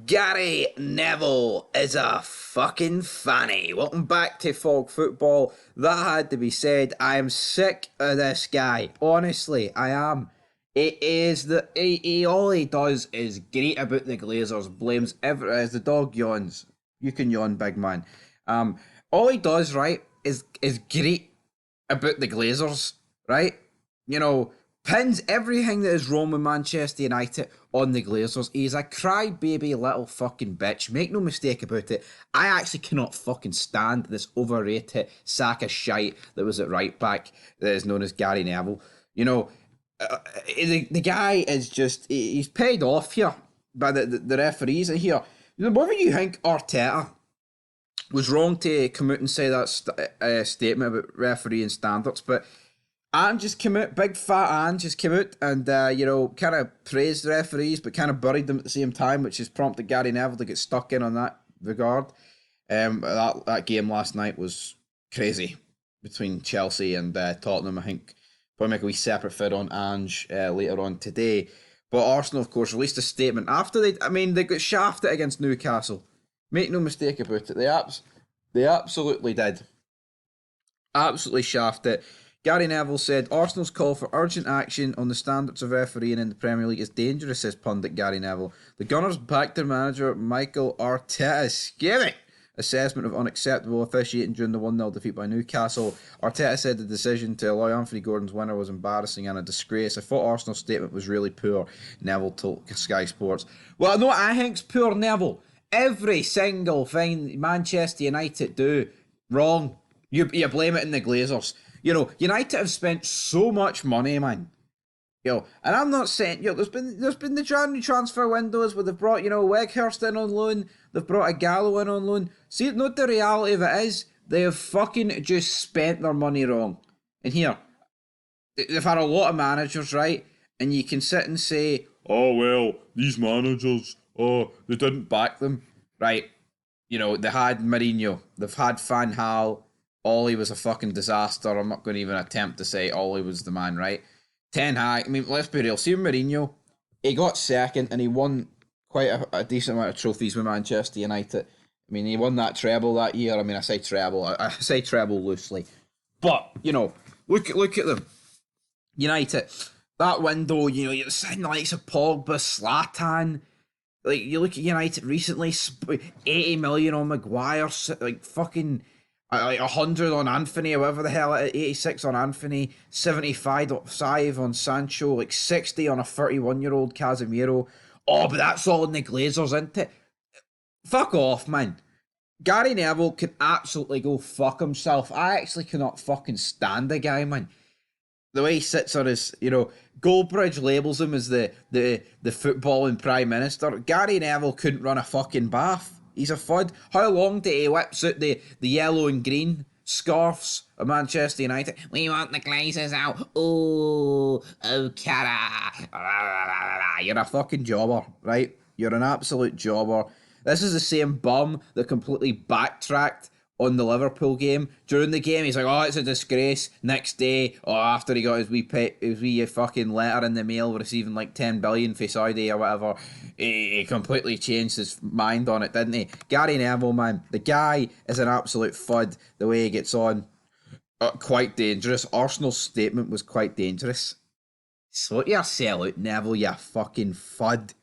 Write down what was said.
Gary Neville is a fucking fanny. Welcome back to Fog Football. That had to be said. I am sick of this guy. Honestly, I am. It is the all he does is greet about the Glazers, blames as the dog yawns. You can yawn, big man. All he does, right, is greet about the Glazers, right? You know, pins everything that is wrong with Manchester United on the Glazers. He's a crybaby little fucking bitch. Make no mistake about it. I actually cannot fucking stand this overrated sack of shite that was at right back that is known as Gary Neville. You know, the guy is just, he's paid off here by the referees here. Whether you think Arteta was wrong to come out and say that statement about refereeing standards, but Anne just came out, big fat Anne just came out and, kind of praised the referees, but kind of buried them at the same time, which has prompted Gary Neville to get stuck in on that regard. That game last night was crazy between Chelsea and Tottenham. I think probably make a wee separate vid on Ange later on today. But Arsenal, of course, released a statement after they got shafted against Newcastle. Make no mistake about it. They absolutely did. Absolutely shafted. Gary Neville said, Arsenal's call for urgent action on the standards of refereeing in the Premier League is dangerous, says pundit Gary Neville. The Gunners backed their manager Michael Arteta's scathing assessment of unacceptable officiating during the 1-0 defeat by Newcastle. Arteta said the decision to allow Anthony Gordon's winner was embarrassing and a disgrace. I thought Arsenal's statement was really poor, Neville told Sky Sports. Well, I know what I think's poor, Neville. Every single thing Manchester United do wrong, you blame it in the Glazers. You know, United have spent so much money, man. And I'm not saying, there's been the January transfer windows where they've brought, Weghorst in on loan, they've brought a Gallo in on loan. See, not the reality of it is, they have fucking just spent their money wrong. And here, they've had a lot of managers, right? And you can sit and say, oh, well, these managers, they didn't back them. Right, they had Mourinho, they've had Van Gaal, Ollie was a fucking disaster. I'm not going to even attempt to say Ollie was the man, right? Ten Hag, I mean, let's be real. See Mourinho, he got second and he won quite a decent amount of trophies with Manchester United. I mean, he won that treble that year. I mean, I say treble loosely. But, look at them. United, that window, you're saying the likes of Pogba, Zlatan. Like, you look at United recently, 80 million on Maguire, like fucking... like 100 on Anthony, whatever the hell, 86 on Anthony, 75 on Sancho, like 60 on a 31-year-old Casemiro. Oh, but that's all in the Glazers, isn't it? Fuck off, man. Gary Neville can absolutely go fuck himself. I actually cannot fucking stand the guy, man. The way he sits on his, Goldbridge labels him as the footballing Prime Minister. Gary Neville couldn't run a fucking bath. He's a fud. How long did he whips out the yellow and green scarves of Manchester United? We want the Glazers out. Oh, Cara. You're a fucking jobber, right? You're an absolute jobber. This is the same bum that completely backtracked on the Liverpool game. During the game, he's like, oh, it's a disgrace. Next day, after he got his wee fucking letter in the mail receiving like 10 billion for Saudi or whatever, he completely changed his mind on it, didn't he? Gary Neville, man, the guy is an absolute fud the way he gets on. Quite dangerous. Arsenal's statement was quite dangerous. Sort your sellout, Neville, you fucking fud.